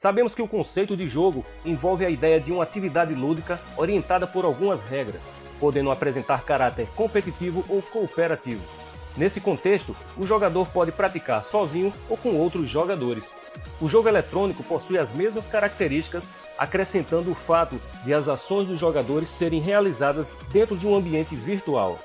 Sabemos que o conceito de jogo envolve a ideia de uma atividade lúdica orientada por algumas regras, podendo apresentar caráter competitivo ou cooperativo. Nesse contexto, o jogador pode praticar sozinho ou com outros jogadores. O jogo eletrônico possui as mesmas características, acrescentando o fato de as ações dos jogadores serem realizadas dentro de um ambiente virtual.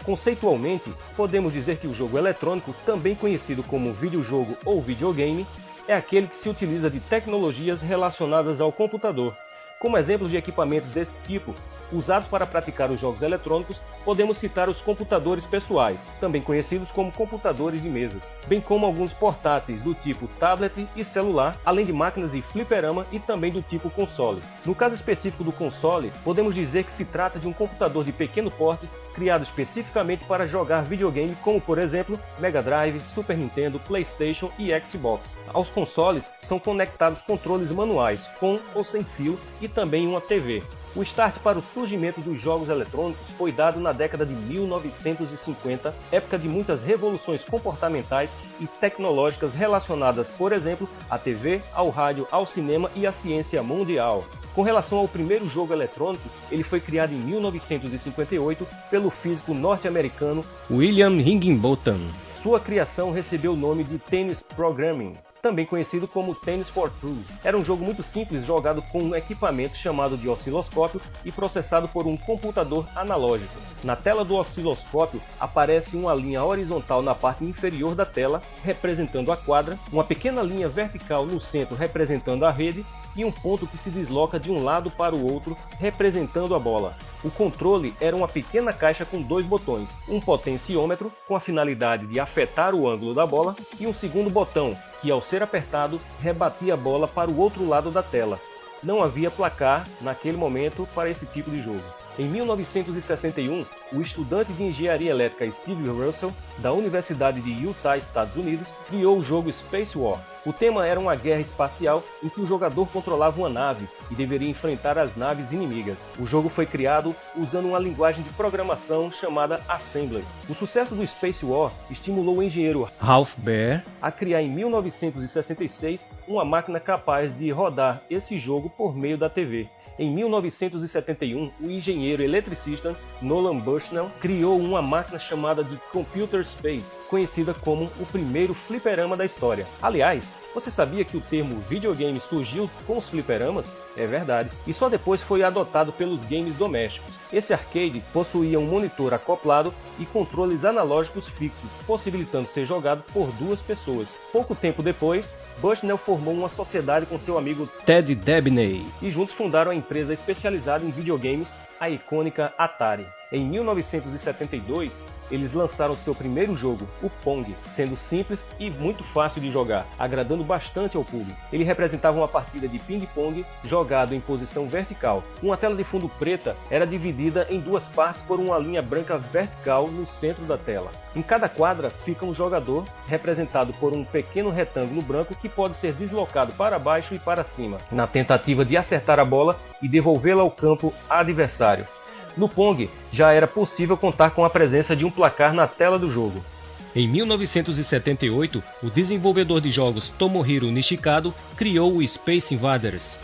Conceitualmente, podemos dizer que o jogo eletrônico, também conhecido como videojogo ou videogame, é aquele que se utiliza de tecnologias relacionadas ao computador. Como exemplos de equipamentos desse tipo, usados para praticar os jogos eletrônicos, podemos citar os computadores pessoais, também conhecidos como computadores de mesas, bem como alguns portáteis do tipo tablet e celular, além de máquinas de fliperama e também do tipo console. No caso específico do console, podemos dizer que se trata de um computador de pequeno porte, criado especificamente para jogar videogame como, por exemplo, Mega Drive, Super Nintendo, PlayStation e Xbox. Aos consoles são conectados controles manuais, com ou sem fio, e também uma TV. O start para o surgimento dos jogos eletrônicos foi dado na década de 1950, época de muitas revoluções comportamentais e tecnológicas relacionadas, por exemplo, à TV, ao rádio, ao cinema e à ciência mundial. Com relação ao primeiro jogo eletrônico, ele foi criado em 1958 pelo físico norte-americano William Higginbotham. Sua criação recebeu o nome de Tennis Programming, também conhecido como Tennis for Two. Era um jogo muito simples, jogado com um equipamento chamado de osciloscópio e processado por um computador analógico. Na tela do osciloscópio aparece uma linha horizontal na parte inferior da tela, representando a quadra, uma pequena linha vertical no centro representando a rede e um ponto que se desloca de um lado para o outro, representando a bola. O controle era uma pequena caixa com dois botões, um potenciômetro, com a finalidade de afetar o ângulo da bola, e um segundo botão, que ao ser apertado, rebatia a bola para o outro lado da tela. Não havia placar, naquele momento, para esse tipo de jogo. Em 1961, o estudante de engenharia elétrica Steve Russell, da Universidade de Utah, Estados Unidos, criou o jogo Space War. O tema era uma guerra espacial em que o jogador controlava uma nave e deveria enfrentar as naves inimigas. O jogo foi criado usando uma linguagem de programação chamada Assembly. O sucesso do Space War estimulou o engenheiro Ralph Baer a criar em 1966 uma máquina capaz de rodar esse jogo por meio da TV. Em 1971, o engenheiro eletricista Nolan Bushnell criou uma máquina chamada de Computer Space, conhecida como o primeiro fliperama da história. Aliás, você sabia que o termo videogame surgiu com os fliperamas? É verdade. E só depois foi adotado pelos games domésticos. Esse arcade possuía um monitor acoplado e controles analógicos fixos, possibilitando ser jogado por duas pessoas. Pouco tempo depois, Bushnell formou uma sociedade com seu amigo Ted Dabney e juntos fundaram a empresa especializada em videogames, a icônica Atari. Em 1972, eles lançaram seu primeiro jogo, o Pong, sendo simples e muito fácil de jogar, agradando bastante ao público. Ele representava uma partida de ping-pong jogado em posição vertical. Uma tela de fundo preta era dividida em duas partes por uma linha branca vertical no centro da tela. Em cada quadra fica um jogador, representado por um pequeno retângulo branco que pode ser deslocado para baixo e para cima, na tentativa de acertar a bola e devolvê-la ao campo adversário. No Pong, já era possível contar com a presença de um placar na tela do jogo. Em 1978, o desenvolvedor de jogos Tomohiro Nishikado criou o Space Invaders,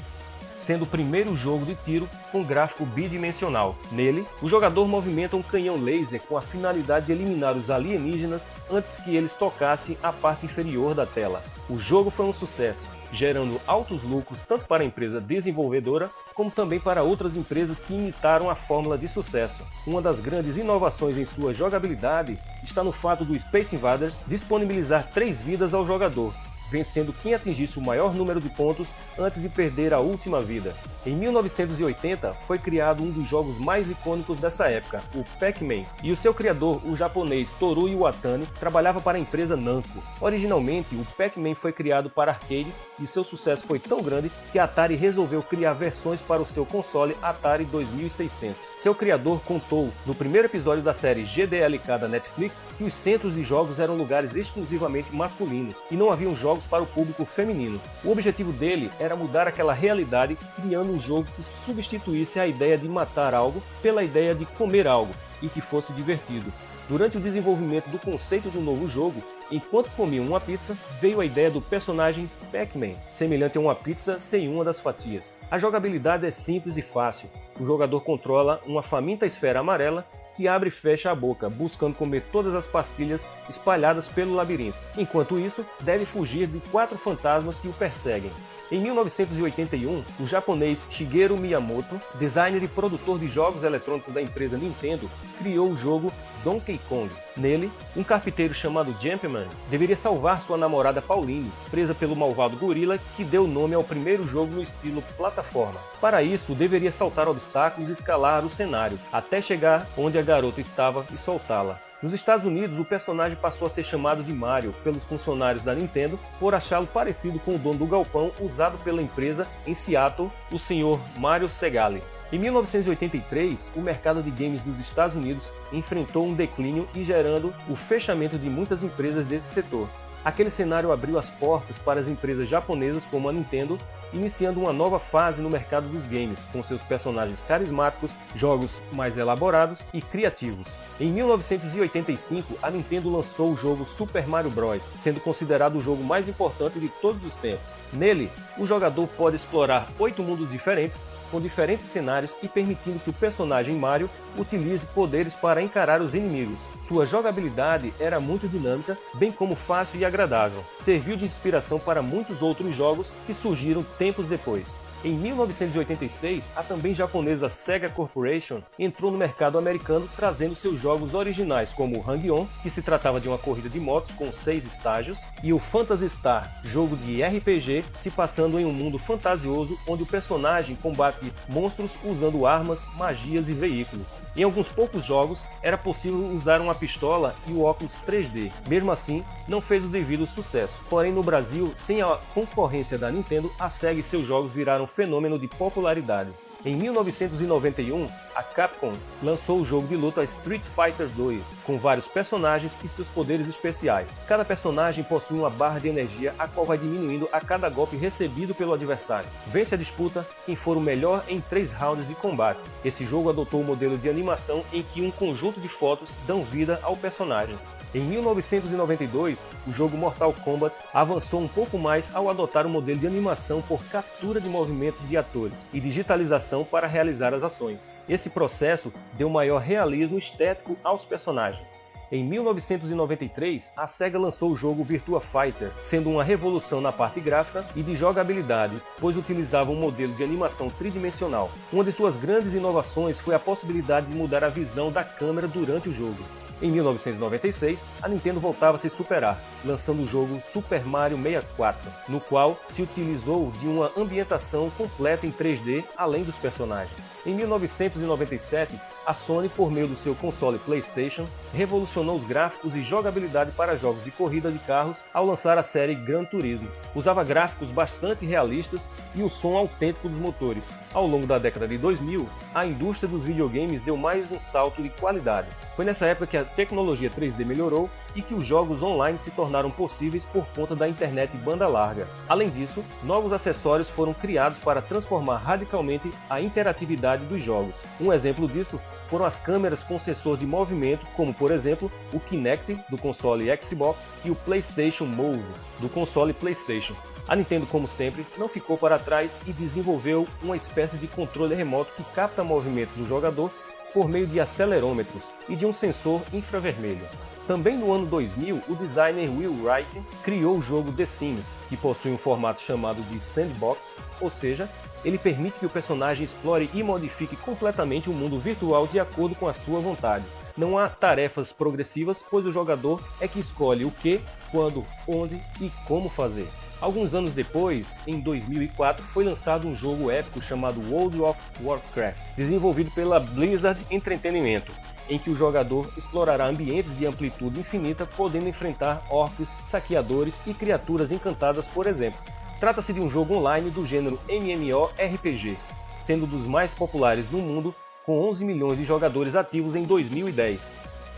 sendo o primeiro jogo de tiro com gráfico bidimensional. Nele, o jogador movimenta um canhão laser com a finalidade de eliminar os alienígenas antes que eles tocassem a parte inferior da tela. O jogo foi um sucesso, gerando altos lucros tanto para a empresa desenvolvedora como também para outras empresas que imitaram a fórmula de sucesso. Uma das grandes inovações em sua jogabilidade está no fato do Space Invaders disponibilizar 3 vidas ao jogador, vencendo quem atingisse o maior número de pontos antes de perder a última vida. Em 1980, foi criado um dos jogos mais icônicos dessa época, o Pac-Man, e o seu criador, o japonês Toru Iwatani, trabalhava para a empresa Namco. Originalmente, o Pac-Man foi criado para arcade e seu sucesso foi tão grande que a Atari resolveu criar versões para o seu console Atari 2600. Seu criador contou, no primeiro episódio da série GDLK da Netflix, que os centros de jogos eram lugares exclusivamente masculinos e não haviam jogos para o público feminino. O objetivo dele era mudar aquela realidade, criando um jogo que substituísse a ideia de matar algo pela ideia de comer algo e que fosse divertido. Durante o desenvolvimento do conceito do novo jogo, Enquanto comiam uma pizza, veio a ideia do personagem Pac-Man, semelhante a uma pizza sem uma das fatias. A jogabilidade é simples e fácil. O jogador controla uma faminta esfera amarela que abre e fecha a boca, buscando comer todas as pastilhas espalhadas pelo labirinto. Enquanto isso, deve fugir de 4 fantasmas que o perseguem. Em 1981, o japonês Shigeru Miyamoto, designer e produtor de jogos eletrônicos da empresa Nintendo, criou o jogo Donkey Kong. Nele, um carpinteiro chamado Jumpman deveria salvar sua namorada Pauline, presa pelo malvado gorila que deu nome ao primeiro jogo no estilo plataforma. Para isso, deveria saltar obstáculos e escalar o cenário, até chegar onde a garota estava e soltá-la. Nos Estados Unidos, o personagem passou a ser chamado de Mario pelos funcionários da Nintendo por achá-lo parecido com o dono do galpão usado pela empresa em Seattle, o Sr. Mario Segale. Em 1983, o mercado de games dos Estados Unidos enfrentou um declínio e gerando o fechamento de muitas empresas desse setor. Aquele cenário abriu as portas para as empresas japonesas como a Nintendo, iniciando uma nova fase no mercado dos games, com seus personagens carismáticos, jogos mais elaborados e criativos. Em 1985, a Nintendo lançou o jogo Super Mario Bros., sendo considerado o jogo mais importante de todos os tempos. Nele, o jogador pode explorar 8 mundos diferentes, com diferentes cenários e permitindo que o personagem Mario utilize poderes para encarar os inimigos. Sua jogabilidade era muito dinâmica, bem como fácil e agradável. Serviu de inspiração para muitos outros jogos que surgiram tempos depois. Em 1986, a também japonesa Sega Corporation entrou no mercado americano trazendo seus jogos originais como o Hang-On, que se tratava de uma corrida de motos com 6 estágios, e o Phantasy Star, jogo de RPG se passando em um mundo fantasioso onde o personagem combate monstros usando armas, magias e veículos. Em alguns poucos jogos, era possível usar uma pistola e o óculos 3D. Mesmo assim, não fez o devido sucesso. Porém, no Brasil, sem a concorrência da Nintendo, a Sega e seus jogos viraram um fenômeno de popularidade. Em 1991, a Capcom lançou o jogo de luta Street Fighter 2, com vários personagens e seus poderes especiais. Cada personagem possui uma barra de energia, a qual vai diminuindo a cada golpe recebido pelo adversário. Vence a disputa quem for o melhor em 3 rounds de combate. Esse jogo adotou o modelo de animação em que um conjunto de fotos dão vida ao personagem. Em 1992, o jogo Mortal Kombat avançou um pouco mais ao adotar o modelo de animação por captura de movimentos de atores e digitalização para realizar as ações. Esse processo deu maior realismo estético aos personagens. Em 1993, a Sega lançou o jogo Virtua Fighter, sendo uma revolução na parte gráfica e de jogabilidade, pois utilizava um modelo de animação tridimensional. Uma de suas grandes inovações foi a possibilidade de mudar a visão da câmera durante o jogo. Em 1996, a Nintendo voltava a se superar, lançando o jogo Super Mario 64, no qual se utilizou de uma ambientação completa em 3D, além dos personagens. Em 1997, a Sony, por meio do seu console PlayStation, revolucionou os gráficos e jogabilidade para jogos de corrida de carros ao lançar a série Gran Turismo. Usava gráficos bastante realistas e o som autêntico dos motores. Ao longo da década de 2000, a indústria dos videogames deu mais um salto de qualidade. Foi nessa época que a tecnologia 3D melhorou e que os jogos online se tornaram possíveis por conta da internet banda larga. Além disso, novos acessórios foram criados para transformar radicalmente a interatividade dos jogos. Um exemplo disso foram as câmeras com sensor de movimento, como por exemplo o Kinect do console Xbox e o PlayStation Move do console PlayStation. A Nintendo, como sempre, não ficou para trás e desenvolveu uma espécie de controle remoto que capta movimentos do jogador por meio de acelerômetros e de um sensor infravermelho. Também no ano 2000, o designer Will Wright criou o jogo The Sims, que possui um formato chamado de sandbox, ou seja, ele permite que o personagem explore e modifique completamente o mundo virtual de acordo com a sua vontade. Não há tarefas progressivas, pois o jogador é que escolhe o que, quando, onde e como fazer. Alguns anos depois, em 2004, foi lançado um jogo épico chamado World of Warcraft, desenvolvido pela Blizzard Entertainment, em que o jogador explorará ambientes de amplitude infinita, podendo enfrentar orcs, saqueadores e criaturas encantadas, por exemplo. Trata-se de um jogo online do gênero MMORPG, sendo um dos mais populares no mundo, com 11 milhões de jogadores ativos em 2010.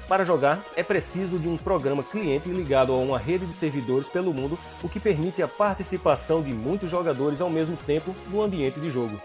Para jogar, é preciso de um programa cliente ligado a uma rede de servidores pelo mundo, o que permite a participação de muitos jogadores ao mesmo tempo no ambiente de jogo.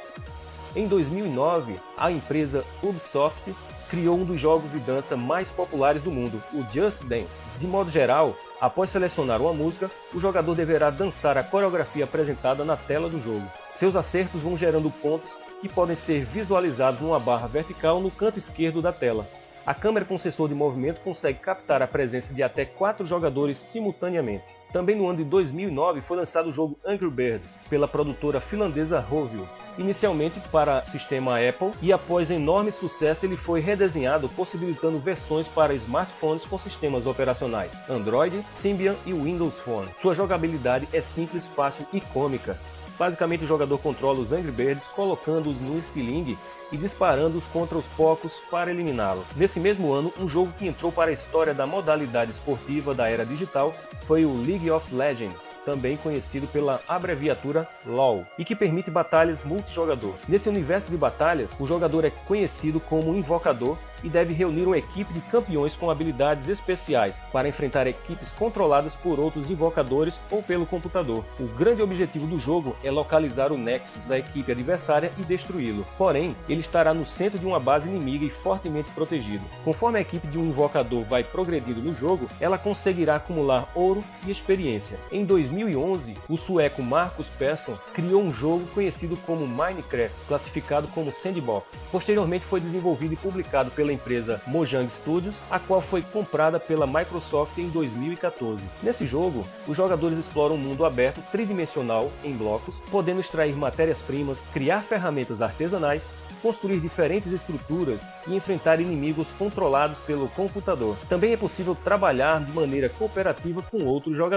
Em 2009, a empresa Ubisoft criou um dos jogos de dança mais populares do mundo, o Just Dance. De modo geral, após selecionar uma música, o jogador deverá dançar a coreografia apresentada na tela do jogo. Seus acertos vão gerando pontos que podem ser visualizados numa barra vertical no canto esquerdo da tela. A câmera com sensor de movimento consegue captar a presença de até 4 jogadores simultaneamente. Também no ano de 2009 foi lançado o jogo Angry Birds, pela produtora finlandesa Rovio, inicialmente para sistema Apple, e após enorme sucesso ele foi redesenhado, possibilitando versões para smartphones com sistemas operacionais Android, Symbian e Windows Phone. Sua jogabilidade é simples, fácil e cômica. Basicamente, o jogador controla os Angry Birds colocando-os no estilingue e disparando-os contra os Pocos para eliminá-los. Nesse mesmo ano, um jogo que entrou para a história da modalidade esportiva da era digital foi o League of Legends, também conhecido pela abreviatura LoL, e que permite batalhas multijogador. Nesse universo de batalhas, o jogador é conhecido como invocador e deve reunir uma equipe de campeões com habilidades especiais para enfrentar equipes controladas por outros invocadores ou pelo computador. O grande objetivo do jogo é localizar o Nexus da equipe adversária e destruí-lo. Porém, ele estará no centro de uma base inimiga e fortemente protegido. Conforme a equipe de um invocador vai progredindo no jogo, ela conseguirá acumular ouro e experiência. Em 2011, o sueco Marcus Persson criou um jogo conhecido como Minecraft, classificado como sandbox. Posteriormente foi desenvolvido e publicado pela empresa Mojang Studios, a qual foi comprada pela Microsoft em 2014. Nesse jogo, os jogadores exploram um mundo aberto tridimensional em blocos, podendo extrair matérias-primas, criar ferramentas artesanais, construir diferentes estruturas e enfrentar inimigos controlados pelo computador. Também é possível trabalhar de maneira cooperativa com outros jogadores.